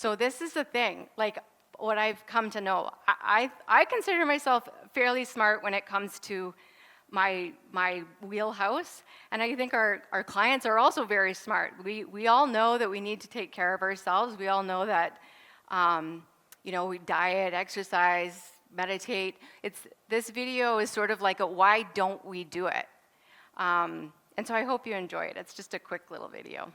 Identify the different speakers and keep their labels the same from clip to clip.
Speaker 1: So this is the thing, like what I've come to know. I consider myself fairly smart when it comes to my wheelhouse, and I think our clients are also very smart. We all know that we need to take care of ourselves. We all know that, we diet, exercise, meditate. This video is sort of like a why don't we do it? And so I hope you enjoy it. It's just a quick little video.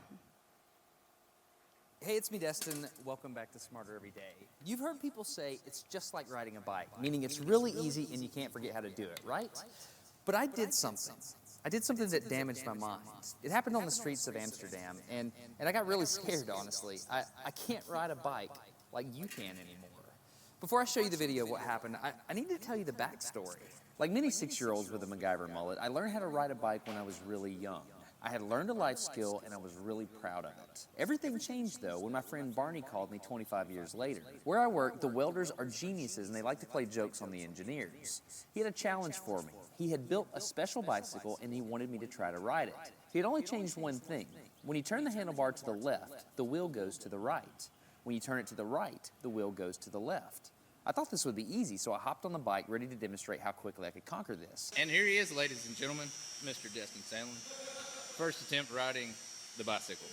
Speaker 2: Hey, it's me, Destin. Welcome back to Smarter Every Day. You've heard people say it's just like riding a bike, meaning it's really easy and you can't forget how to do it, right? But I did something. I did something that damaged my mind. It happened on the streets of Amsterdam, and I got really scared, honestly. I can't ride a bike like you can anymore. Before I show you the video of what happened, I need to tell you the backstory. Like many 6-year-olds with a MacGyver mullet, I learned how to ride a bike when I was really young. I had learned a life skill, and I was really proud of it. Everything changed, though, when my friend Barney called me 25 years later. Where I work, the welders are geniuses, and they like to play jokes on the engineers. He had a challenge for me. He had built a special bicycle, and he wanted me to try to ride it. He had only changed one thing. When you turn the handlebar to the left, the wheel goes to the right. When you turn it to the right, the wheel goes to the left. I thought this would be easy, so I hopped on the bike, ready to demonstrate how quickly I could conquer this.
Speaker 3: And here he is, ladies and gentlemen, Mr. Destin Sandlin. First attempt riding the bicycle.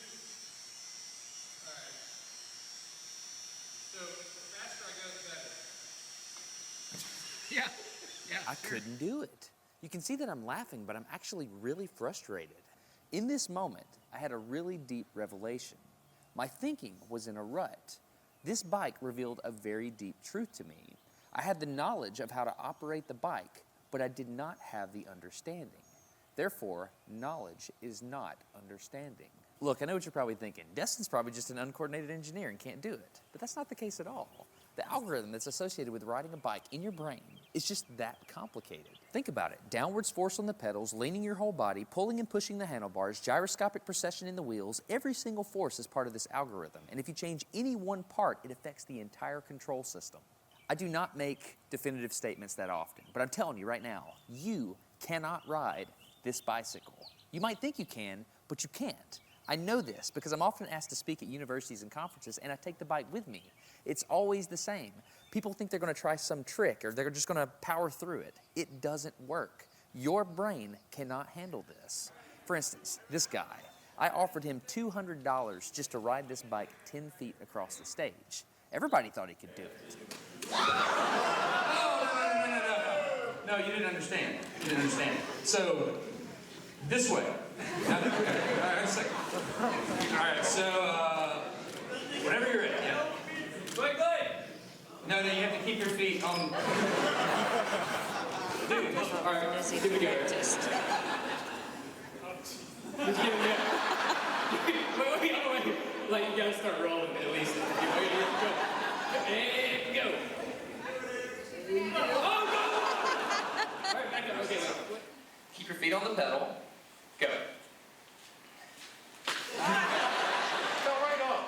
Speaker 4: All right. So the faster I go, the better. Yeah.
Speaker 2: I couldn't do it. You can see that I'm laughing, but I'm actually really frustrated. In this moment, I had a really deep revelation. My thinking was in a rut. This bike revealed a very deep truth to me. I had the knowledge of how to operate the bike, but I did not have the understanding. Therefore, knowledge is not understanding. Look, I know what you're probably thinking. Destin's probably just an uncoordinated engineer and can't do it. But that's not the case at all. The algorithm that's associated with riding a bike in your brain is just that complicated. Think about it. Downwards force on the pedals, leaning your whole body, pulling and pushing the handlebars, gyroscopic precession in the wheels, every single force is part of this algorithm. And if you change any one part, it affects the entire control system. I do not make definitive statements that often, but I'm telling you right now, you cannot ride this bicycle. You might think you can, but you can't. I know this because I'm often asked to speak at universities and conferences, and I take the bike with me. It's always the same. People think they're going to try some trick or they're just going to power through it. It doesn't work. Your brain cannot handle this. For instance, this guy, I offered him $200 just to ride this bike 10 feet across the stage. Everybody thought he could do it.
Speaker 4: No, you didn't understand. You didn't understand. So, this way. All right, a second. All right, so, whenever you're ready. Yeah. Wait. No, you have to keep your feet on. Dude, all right, here we go. Wait. Like, you gotta start rolling at least. And go. Oh, go! All right, back up. Okay, keep your feet on the pedal. Go. Go right off.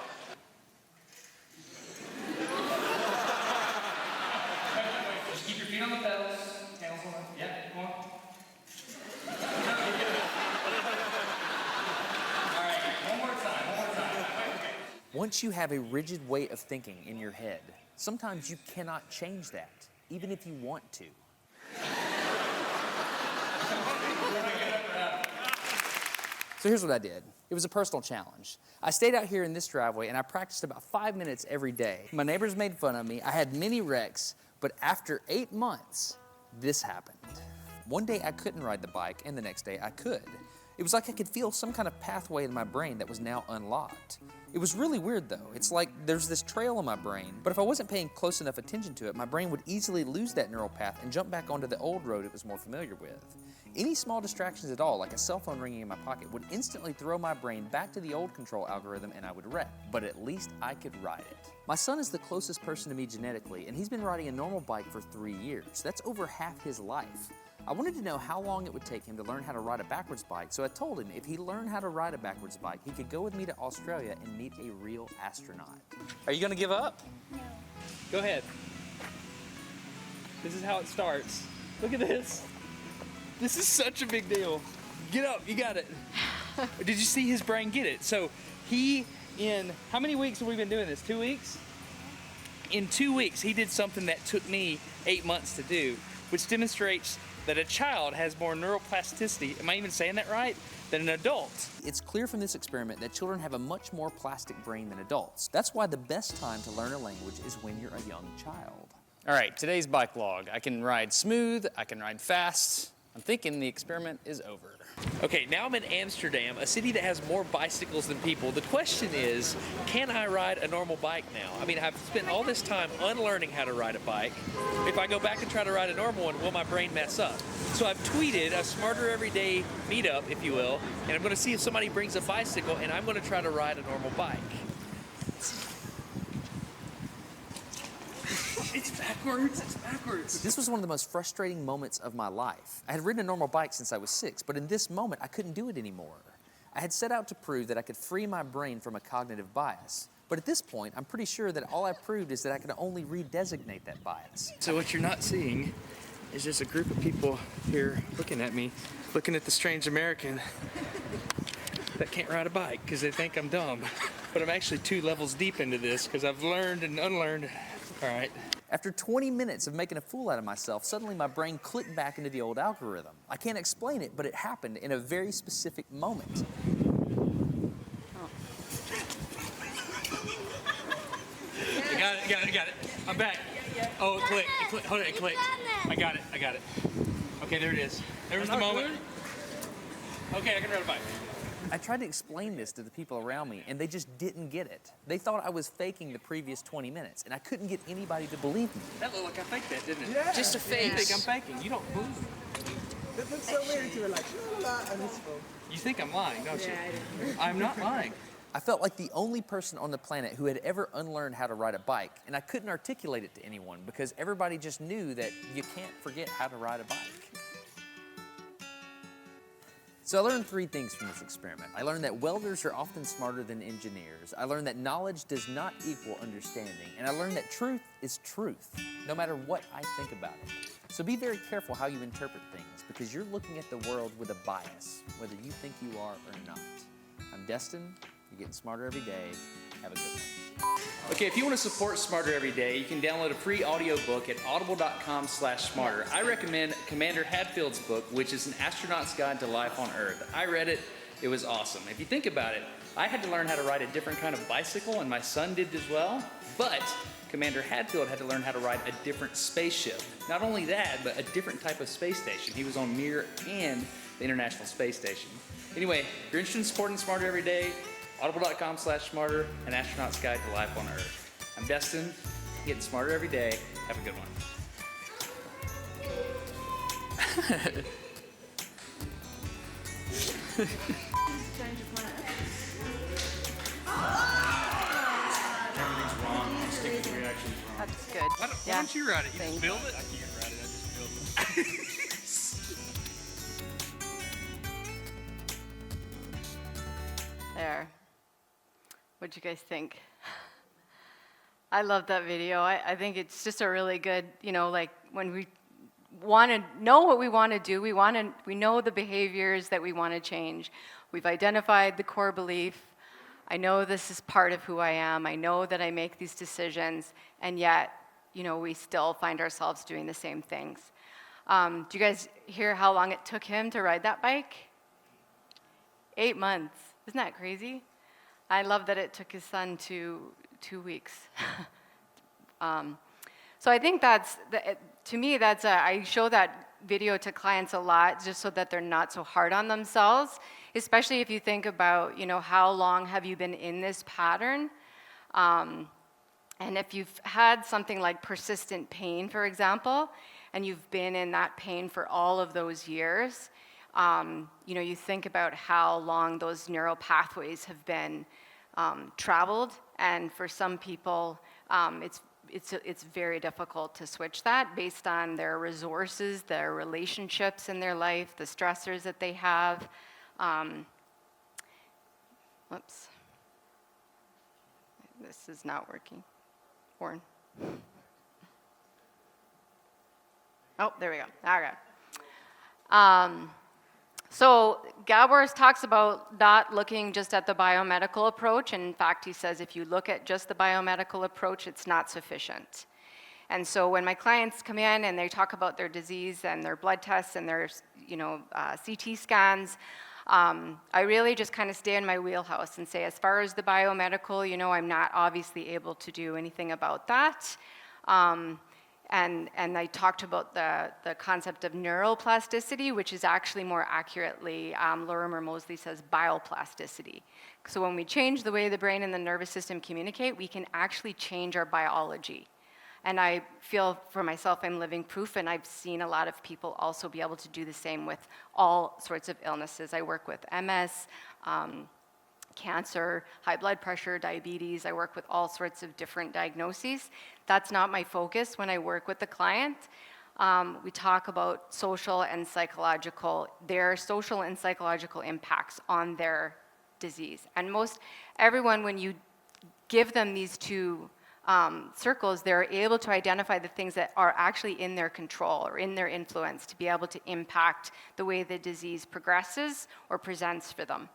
Speaker 4: Just keep your feet on the pedals. Handles on them. Yeah, come on. All right, one more time. Okay.
Speaker 2: Once you have a rigid way of thinking in your head, sometimes you cannot change that, even if you want to. So here's what I did. It was a personal challenge. I stayed out here in this driveway and I practiced about 5 minutes every day. My neighbors made fun of me. I had many wrecks, but after 8 months, this happened. One day I couldn't ride the bike and the next day I could. It was like I could feel some kind of pathway in my brain that was now unlocked. It was really weird though. It's like there's this trail in my brain, but if I wasn't paying close enough attention to it, my brain would easily lose that neural path and jump back onto the old road it was more familiar with. Any small distractions at all, like a cell phone ringing in my pocket, would instantly throw my brain back to the old control algorithm and I would wreck. But at least I could ride it. My son is the closest person to me genetically, and he's been riding a normal bike for 3 years. That's over half his life. I wanted to know how long it would take him to learn how to ride a backwards bike, so I told him if he learned how to ride a backwards bike, he could go with me to Australia and meet a real astronaut.
Speaker 5: Are you gonna give up? No. Go ahead. This is how it starts. Look at this. This is such a big deal. Get up, you got it. Did you see his brain get it? So he in, how many weeks have we been doing this? 2 weeks? In 2 weeks, he did something that took me 8 months to do, which demonstrates that a child has more neuroplasticity, am I even saying that right, than an adult.
Speaker 2: It's clear from this experiment that children have a much more plastic brain than adults. That's why the best time to learn a language is when you're a young child.
Speaker 6: All right, today's bike log. I can ride smooth, I can ride fast. I'm thinking the experiment is over.
Speaker 5: Okay, now I'm in Amsterdam, a city that has more bicycles than people. The question is, can I ride a normal bike now? I mean, I've spent all this time unlearning how to ride a bike. If I go back and try to ride a normal one, will my brain mess up? So I've tweeted a Smarter Everyday meetup, if you will, and I'm gonna see if somebody brings a bicycle, and I'm gonna try to ride a normal bike. It's backwards, it's backwards.
Speaker 2: This was one of the most frustrating moments of my life. I had ridden a normal bike since I was 6, but in this moment, I couldn't do it anymore. I had set out to prove that I could free my brain from a cognitive bias. But at this point, I'm pretty sure that all I proved is that I could only redesignate that bias.
Speaker 5: So what you're not seeing is just a group of people here looking at me, looking at the strange American that can't ride a bike because they think I'm dumb. But I'm actually 2 levels deep into this because I've learned and unlearned. All right.
Speaker 2: After 20 minutes of making a fool out of myself, suddenly my brain clicked back into the old algorithm. I can't explain it, but it happened in a very specific moment.
Speaker 5: I got it. I'm back. Oh, it clicked. Hold it, it clicked. I got it. Okay, there it is. There was the moment. Okay, I can ride a bike.
Speaker 2: I tried to explain this to the people around me, and they just didn't get it. They thought I was faking the previous 20 minutes, and I couldn't get anybody to believe me.
Speaker 5: That looked like I faked that, didn't it?
Speaker 7: Yeah.
Speaker 5: Just a fake. You think I'm faking. You don't believe me.
Speaker 7: It looks so weird to me, like, la la, and it's full.
Speaker 5: You think I'm lying, don't you? I'm not lying.
Speaker 2: I felt like the only person on the planet who had ever unlearned how to ride a bike, and I couldn't articulate it to anyone because everybody just knew that you can't forget how to ride a bike. So I learned 3 things from this experiment. I learned that welders are often smarter than engineers. I learned that knowledge does not equal understanding. And I learned that truth is truth, no matter what I think about it. So be very careful how you interpret things because you're looking at the world with a bias, whether you think you are or not. I'm Destin. You're getting smarter every day. Have a good one.
Speaker 6: Okay, if you want to support Smarter Every Day, you can download a free audiobook at audible.com/smarter. I recommend Commander Hadfield's book, which is An Astronaut's Guide to Life on Earth. I read it. It was awesome. If you think about it, I had to learn how to ride a different kind of bicycle, and my son did as well. But Commander Hadfield had to learn how to ride a different spaceship. Not only that, but a different type of space station. He was on Mir and the International Space Station. Anyway, if you're interested in supporting Smarter Every Day, audible.com/smarter, An Astronaut's Guide to Life on Earth. I'm Destin, getting smarter every day. Have a good one.
Speaker 3: Everything's wrong. Stick with the reactions wrong.
Speaker 1: That's good.
Speaker 5: Why don't you ride it? You just build it?
Speaker 3: I can't ride it. I just build it.
Speaker 1: There. What'd you guys think? I love that video. I think it's just a really good, like when we want to know what we want to do, we know the behaviors that we want to change. We've identified the core belief. I know this is part of who I am. I know that I make these decisions, and yet, we still find ourselves doing the same things. Do you guys hear how long it took him to ride that bike? 8 months. Isn't that crazy? I love that it took his son 2 weeks. So I think to me, I show that video to clients a lot just so that they're not so hard on themselves, especially if you think about, how long have you been in this pattern? And if you've had something like persistent pain, for example, and you've been in that pain for all of those years, you think about how long those neural pathways have been traveled, and for some people, it's very difficult to switch that based on their resources, their relationships in their life, the stressors that they have. Whoops. This is not working. Warren. Oh, there we go. All right. So Gabor talks about not looking just at the biomedical approach. And in fact, he says if you look at just the biomedical approach, it's not sufficient. And so when my clients come in and they talk about their disease and their blood tests and their CT scans, I really just kind of stay in my wheelhouse and say, as far as the biomedical, I'm not obviously able to do anything about that. And I talked about the concept of neuroplasticity, which is actually more accurately, Lorimer Moseley says, bioplasticity. So when we change the way the brain and the nervous system communicate, we can actually change our biology. And I feel for myself, I'm living proof, and I've seen a lot of people also be able to do the same with all sorts of illnesses. I work with MS, cancer, high blood pressure, diabetes. I work with all sorts of different diagnoses. That's not my focus when I work with the client. We talk about social and psychological, their social and psychological impacts on their disease. And most everyone, when you give them these two circles, they're able to identify the things that are actually in their control or in their influence to be able to impact the way the disease progresses or presents for them.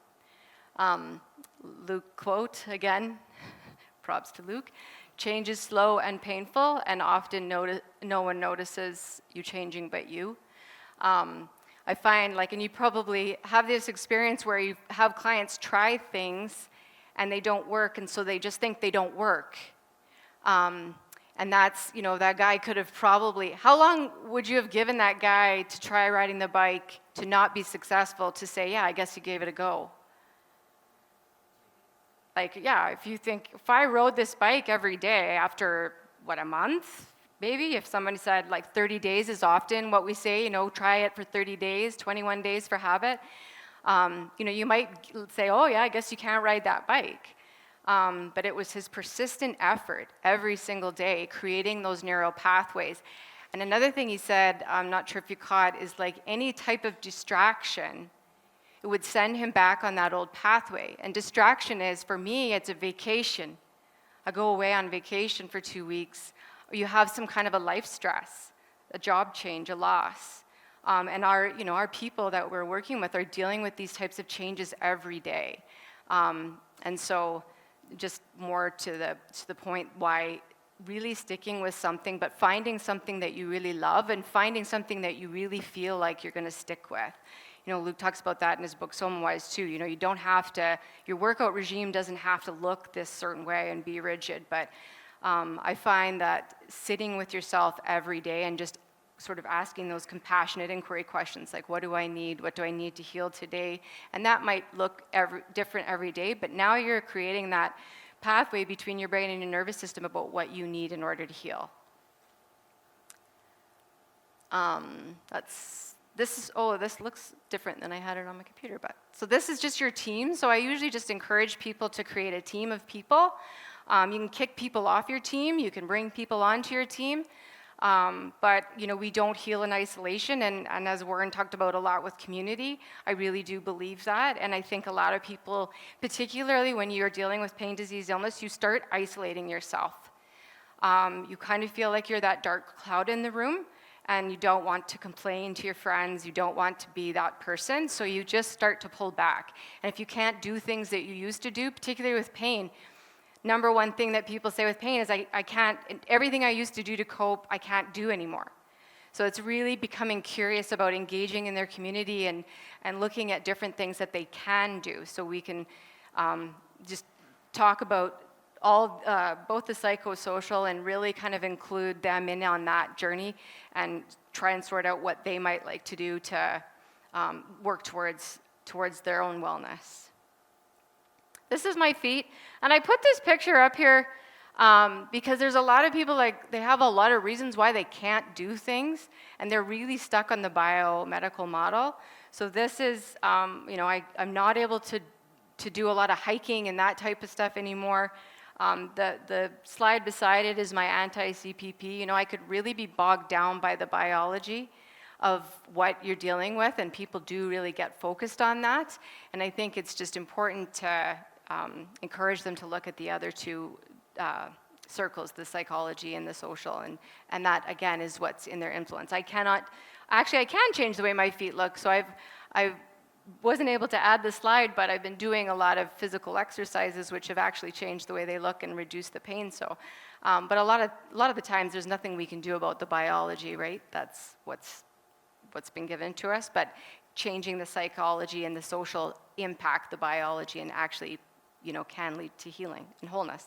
Speaker 1: Luke quote again, props to Luke, change is slow and painful, and often no one notices you changing but you. I find, and you probably have this experience where you have clients try things and they don't work, and so they just think they don't work. And that's, that guy could have probably, how long would you have given that guy to try riding the bike, to not be successful, to say, yeah, I guess you gave it a go? If you think, if I rode this bike every day after, a month, maybe? If somebody said 30 days is often what we say, try it for 30 days, 21 days for habit. You might say, oh yeah, I guess you can't ride that bike. But it was his persistent effort every single day, creating those neural pathways. And another thing he said, I'm not sure if you caught, is any type of distraction, it would send him back on that old pathway. And distraction is, for me, it's a vacation. I go away on vacation for 2 weeks, or you have some kind of a life stress, a job change, a loss. And our people that we're working with are dealing with these types of changes every day. And so just more to the point, why really sticking with something, but finding something that you really love and finding something that you really feel like you're going to stick with. Luke talks about that in his book Somewise too. You don't have to, your workout regime doesn't have to look this certain way and be rigid, but I find that sitting with yourself every day and just sort of asking those compassionate inquiry questions, like what do I need to heal today? And that might look different every day, but now you're creating that pathway between your brain and your nervous system about what you need in order to heal. This looks different than I had it on my computer, but so this is just your team. So I usually just encourage people to create a team of people. You can kick people off your team, you can bring people onto your team. But we don't heal in isolation, and as Warren talked about a lot with community, I really do believe that. And I think a lot of people, particularly when you're dealing with pain, disease, illness, you start isolating yourself. You kind of feel like you're that dark cloud in the room, and you don't want to complain to your friends, you don't want to be that person, so you just start to pull back. And if you can't do things that you used to do, particularly with pain, number one thing that people say with pain is I can't, everything I used to do to cope, I can't do anymore. So it's really becoming curious about engaging in their community and looking at different things that they can do. So we can just talk about both the psychosocial and really kind of include them in on that journey and try and sort out what they might like to do to work towards their own wellness. This is my feet, and I put this picture up here because there's a lot of people, they have a lot of reasons why they can't do things, and they're really stuck on the biomedical model. So this is, I'm not able to do a lot of hiking and that type of stuff anymore. The slide beside it is my anti-CPP. I could really be bogged down by the biology of what you're dealing with, and people do really get focused on that. And I think it's just important to encourage them to look at the other two circles, the psychology and the social, and that again is what's in their influence. I can change the way my feet look, so I've wasn't able to add the slide, but I've been doing a lot of physical exercises which have actually changed the way they look and reduced the pain. So, but a lot of the times there's nothing we can do about the biology, right? That's what's been given to us. But changing the psychology and the social impact the biology and actually, can lead to healing and wholeness.